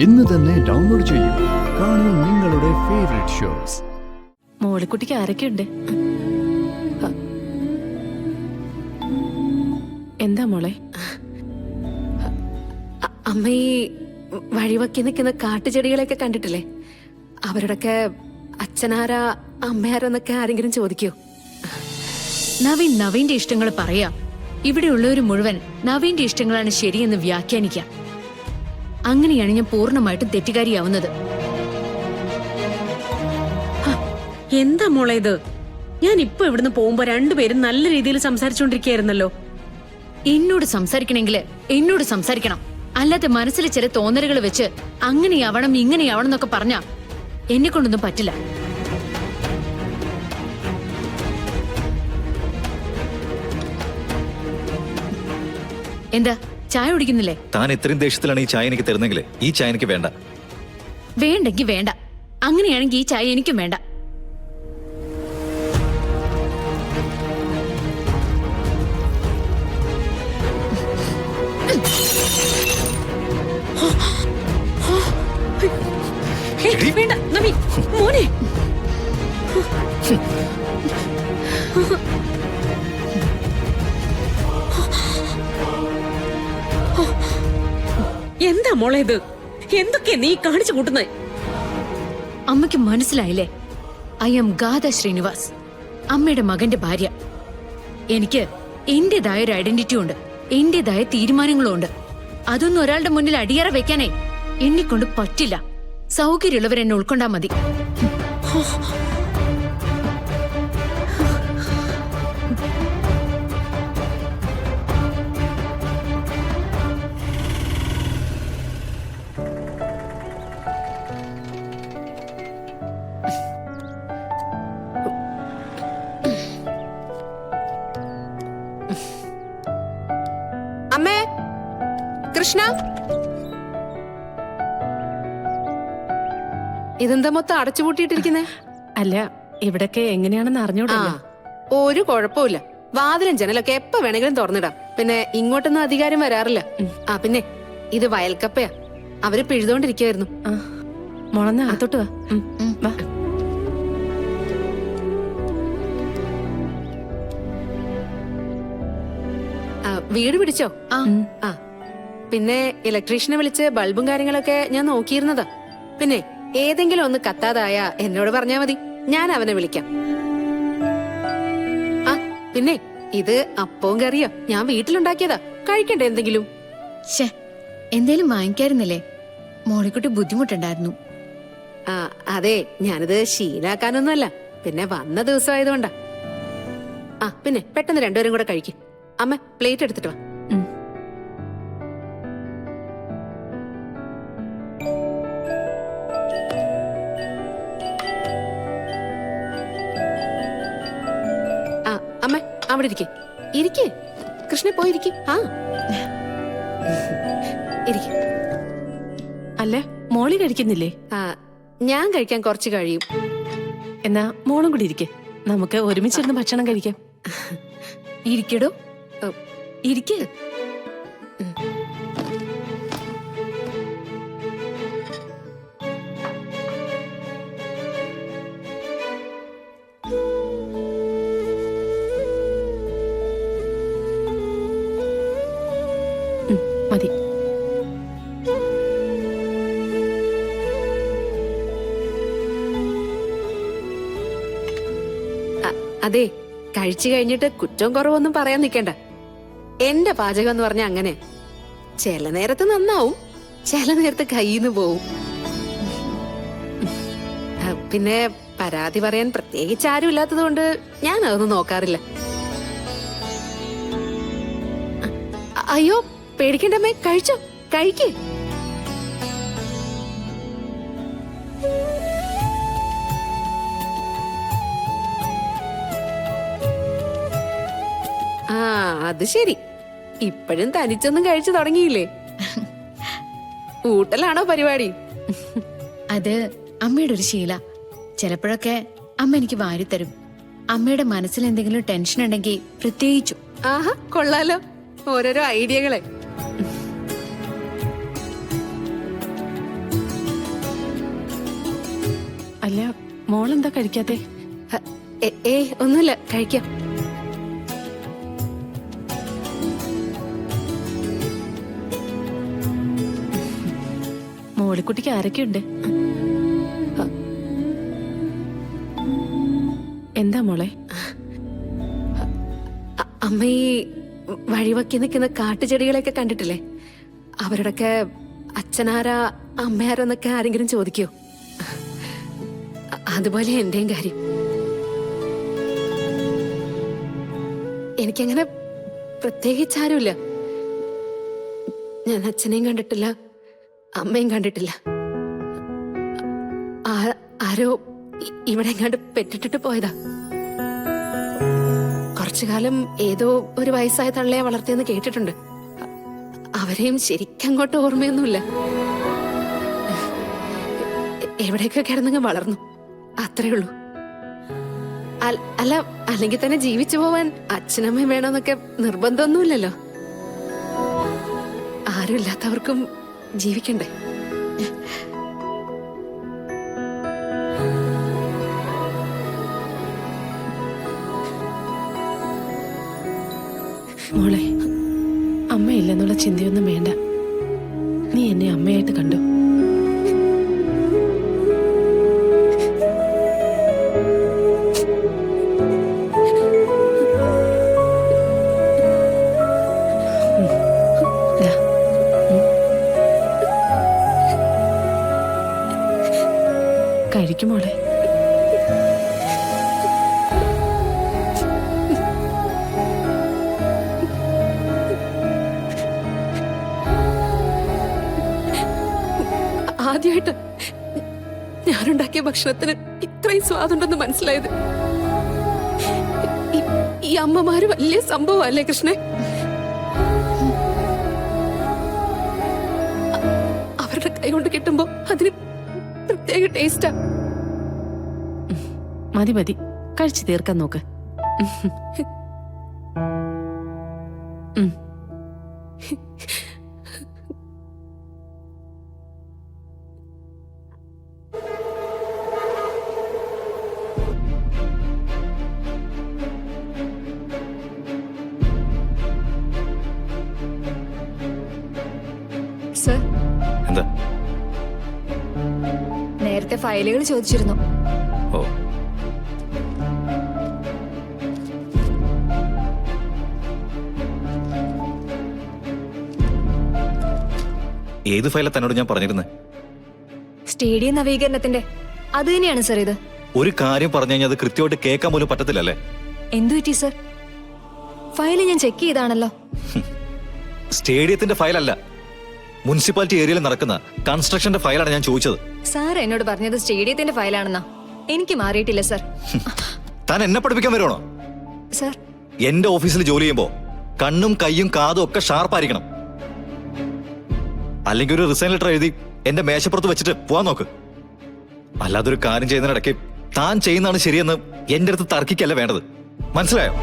ഇന്ന് തന്നെ ഡൗൺലോഡ് ചെയ്യൂ. കാണൂ നിങ്ങളുടെ ഫേവറേറ്റ് ഷോസ്. മോളിക്കുട്ടിക്ക് ആരൊക്കെയുണ്ട്? എന്താ മോളെ? അമ്മ ഈ വഴിവക്കി നിൽക്കുന്ന കാട്ടുചെടികളെയൊക്കെ കണ്ടിട്ടില്ലേ? അവരുടെയൊക്കെ അച്ഛനാരാ അമ്മയാരോ എന്നൊക്കെ ആരെങ്കിലും ചോദിക്കോ? നവീന്റെ ഇഷ്ടങ്ങൾ പറയാ. ഇവിടെയുള്ളവര് മുഴുവൻ നവീന്റെ ഇഷ്ടങ്ങളാണ് ശരിയെന്ന് വ്യാഖ്യാനിക്കാം. അങ്ങനെയാണ് ഞാൻ പൂർണ്ണമായിട്ടും തെറ്റുകാരിയാവുന്നത്. എന്താ മോളെ ഇത്? ഞാൻ ഇപ്പൊ ഇവിടുന്ന് പോകുമ്പോ രണ്ടുപേരും നല്ല രീതിയിൽ സംസാരിച്ചോണ്ടിരിക്കുകയായിരുന്നല്ലോ. എന്നോട് സംസാരിക്കണമെങ്കിൽ എന്നോട് സംസാരിക്കണം. അല്ലാതെ മനസ്സിൽ ചില തോന്നലുകൾ വെച്ച് അങ്ങനെയാവണം ഇങ്ങനെയാവണം എന്നൊക്കെ പറഞ്ഞാ എന്നെ കൊണ്ടൊന്നും പറ്റില്ല. എന്താ ചായ കുടിക്കുന്നില്ലേ? താൻ ഇത്രയും ദേഷ്യത്തിലാണ് ഈ ചായ എനിക്ക് തരുന്നെങ്കിൽ ഈ ചായ എനിക്ക് വേണ്ട. വേണ്ടെങ്കിൽ വേണ്ട. അങ്ങനെയാണെങ്കിൽ ഈ ചായ എനിക്കും വേണ്ട. വേണ്ട നവി, മോനെ. എന്താ മോളെ ഇത്? എന്തൊക്കെയാ നീ കാണിച്ചു കൂട്ടുന്നേ? അമ്മയ്ക്ക് മനസ്സിലായില്ലേ? ഐ ആം ഗാഥ ശ്രീനിവാസ്, അമ്മയുടെ മകന്റെ ഭാര്യ. എനിക്ക് എന്റേതായ ഒരു ഐഡന്റിറ്റി ഉണ്ട്, എന്റേതായ തീരുമാനങ്ങളും ഉണ്ട്. അതൊന്നും ഒരാളുടെ മുന്നിൽ അടിയറ വെക്കാനേ എന്നെക്കൊണ്ട് പറ്റില്ല. സൗകര്യമുള്ളവരെന്നെ ഉൾക്കൊണ്ടാ മതി. അമ്മേ, കൃഷ്ണ, ഇതെന്താ മൊത്തം അടച്ചുപൂട്ടിയിട്ടിരിക്കുന്നേ? അല്ല, ഇവിടൊക്കെ എങ്ങനെയാണെന്ന് അറിഞ്ഞൂടാ. ഒരു കുഴപ്പമില്ല. വാതിലും ജനലൊക്കെ എപ്പോ വേണമെങ്കിലും തുറന്നിടാം. പിന്നെ ഇങ്ങോട്ടൊന്നും അധികാരം വരാറില്ല. പിന്നെ ഇത് വയൽക്കപ്പയാ. അവര് പിഴുതോണ്ടിരിക്കുവായിരുന്നു. മോളന്ന് അത്തോട്ട് വാ. വാ. വീട് പിടിച്ചോ? ആ, പിന്നെ ഇലക്ട്രീഷ്യനെ വിളിച്ച് ബൾബും കാര്യങ്ങളൊക്കെ ഞാൻ നോക്കിയിരുന്നതാ. പിന്നെ ഏതെങ്കിലും ഒന്ന് കത്താതായ എന്നോട് പറഞ്ഞാ മതി, ഞാൻ അവനെ വിളിക്കാം. ആ, പിന്നെ ഇത് അപ്പവും കറിയോ ഞാൻ വീട്ടിലുണ്ടാക്കിയതാ. കഴിക്കണ്ടേ എന്തെങ്കിലും? എന്തേലും വാങ്ങിക്കായിരുന്നില്ലേ? മോളിക്കുട്ടി ബുദ്ധിമുട്ടുണ്ടായിരുന്നു. ആ, അതെ, ഞാനിത് ശീലാക്കാനൊന്നുമല്ല, പിന്നെ വന്ന ദിവസമായതുകൊണ്ടാ. ആ, പിന്നെ പെട്ടെന്ന് രണ്ടുപേരും കൂടെ കഴിക്കും. അമ്മ പ്ലേറ്റ് എടുത്തിട്ട് വാ. ആ, അമ്മ അവിടെ ഇരിക്കേ. കൃഷ്ണ പോയിരിക്കെ. ആ, ഇരിക്കെ. അല്ല, മോളി കഴിക്കുന്നില്ലേ? ആ, ഞാൻ കഴിക്കാൻ കുറച്ച് കഴിയും. എന്നാ മോളും കൂടി ഇരിക്കെ, നമുക്ക് ഒരുമിച്ചിരുന്ന് ഭക്ഷണം കഴിക്കാം. ഇരിക്കടോ, ഇരിക്കേ. മതി. അതെ, കഴിച്ചു കഴിഞ്ഞിട്ട് കുറ്റവും കുറവൊന്നും പറയാൻ നിൽക്കണ്ട. എന്റെ പാചകം എന്ന് പറഞ്ഞ അങ്ങനെ ചില നേരത്ത് നന്നാവും, ചില നേരത്ത് കയ്യിന്ന് പോവും. പിന്നെ പരാതി പറയാൻ പ്രത്യേകിച്ച് ആരും ഇല്ലാത്തത് കൊണ്ട് ഞാൻ അതൊന്നും നോക്കാറില്ല. അയ്യോ, പേടിക്കണ്ടമ്മേ, കഴിച്ചോ, കഴിക്കേ. ആ, അത് ശരി. ഇപ്പോഴും തനിച്ചൊന്നും കഴിച്ചു തുടങ്ങിയില്ലേ? ഊട്ടലാണോ പരിപാടി? അത് അമ്മയുടെ ഒരു ശീല. ചിലപ്പോഴൊക്കെ അമ്മ എനിക്ക് വാരിത്തരും. അമ്മയുടെ മനസ്സിൽ എന്തെങ്കിലും ടെൻഷൻ ഉണ്ടെങ്കിൽ പ്രത്യേകിച്ചു. ആഹാ, കൊള്ളാലോ, ഓരോരോ ഐഡിയകളെ. അല്ല മോളെന്താ കഴിക്കാത്തെ? ഒന്നുമില്ല, കഴിക്കാം. മോളിക്കുട്ടിക്ക് ആരൊക്കെയുണ്ട്? എന്താ മോളെ? അമ്മ ഈ വഴിവക്കി നിൽക്കുന്ന കാട്ടുചെടികളെയൊക്കെ കണ്ടിട്ടില്ലേ? അവരുടെയൊക്കെ അച്ഛനാരാ അമ്മയാരെന്നൊക്കെ ആരെങ്കിലും ചോദിക്കോ? അതുപോലെ എന്റെയും കാര്യം. എനിക്കങ്ങനെ പ്രത്യേകിച്ചാരുമില്ല. ഞാൻ അച്ഛനെയും കണ്ടിട്ടില്ല, അമ്മയും കണ്ടിട്ടില്ല. ആരോ ഇവിടെ എങ്ങാണ്ട് പെറ്റിട്ടിട്ട് പോയതാ. കുറച്ചു കാലം ഏതോ ഒരു വയസ്സായ തള്ളയെ വളർത്തിയെന്ന് കേട്ടിട്ടുണ്ട്. അവരെയും ശരിക്കങ്ങോട്ട് ഓർമ്മയൊന്നുമില്ല. എവിടെയൊക്കെ കിടന്നങ്ങ് വളർന്നു, അത്രേ ഉള്ളൂ. അല്ല, അല്ലെങ്കിൽ തന്നെ ജീവിച്ചു പോവാൻ അച്ഛനമ്മയും വേണമെന്നൊക്കെ നിർബന്ധമൊന്നുമില്ലല്ലോ. ആരും ഇല്ലാത്തവർക്കും ജീവിക്കണ്ടേ? മോളെ, അമ്മയില്ലെന്നുള്ള ചിന്തയൊന്നും വേണ്ട. നീ എന്നെ അമ്മയായിട്ട് കണ്ടു. കഴിക്കും മോളെ. ആദ്യമായിട്ട് ഞാനുണ്ടാക്കിയ ഭക്ഷണത്തിന് ഇത്രയും സ്വാദുണ്ടെന്ന് മനസ്സിലായത്. ഈ അമ്മമാര് വലിയ സംഭവമല്ലേ കൃഷ്ണൻ? അവരുടെ കൈ കൊണ്ട് കിട്ടുമ്പോ അതിന് പ്രത്യേക ടേസ്റ്റാ. മതി മതി, കഴിച്ചു തീർക്കാൻ നോക്ക്. സർ, എന്താ? നേരത്തെ ഫയലുകൾ ചോദിച്ചിരുന്നു. ഓ, ഏത് ഫയലാ തന്നോട് ഞാൻ പറഞ്ഞിരുന്നത്? സ്റ്റേഡിയം നവീകരണത്തിന്റെ. അത് തന്നെയാണ് സർ ഇത്. ഒരു കാര്യം പറഞ്ഞു കഴിഞ്ഞാൽ അത് കൃത്യമായിട്ട് കേൾക്കാൻ പോലും പറ്റത്തില്ലല്ലേ? എന്തു പറ്റി സർ? ഫയൽ ഞാൻ ചെക്ക് ചെയ്താണല്ലോ. സ്റ്റേഡിയത്തിന്റെ ഫയലല്ല, മുനിസിപ്പാലിറ്റി ഏരിയയിൽ നടക്കുന്ന കൺസ്ട്രക്ഷന്റെ ഫയലാണ് ഞാൻ ചോദിച്ചത്. സാർ എന്നോട് പറഞ്ഞത് സ്റ്റേഡിയത്തിന്റെ ഫയലാണെന്നാ. എനിക്ക് മാറിയിട്ടില്ല സർ. താൻ എന്നെ പഠിപ്പിക്കാൻ വരുവാണോ? സർ, എന്റെ ഓഫീസിൽ ജോലി ചെയ്യുമ്പോ കണ്ണും കയ്യും കാതും ഒക്കെ ഷാർപ്പായിരിക്കണം. അല്ലെങ്കിൽ ഒരു റിസൈൻ ലെറ്റർ എഴുതി എന്റെ മേശപ്പുറത്ത് വെച്ചിട്ട് പോവാൻ നോക്ക്. അല്ലാതൊരു കാര്യം ചെയ്യുന്നതിനിടയ്ക്ക് താൻ ചെയ്യുന്നതാണ് ശരിയെന്ന് എന്റെ അടുത്ത് തർക്കിക്കല്ല വേണ്ടത്. മനസ്സിലായോ?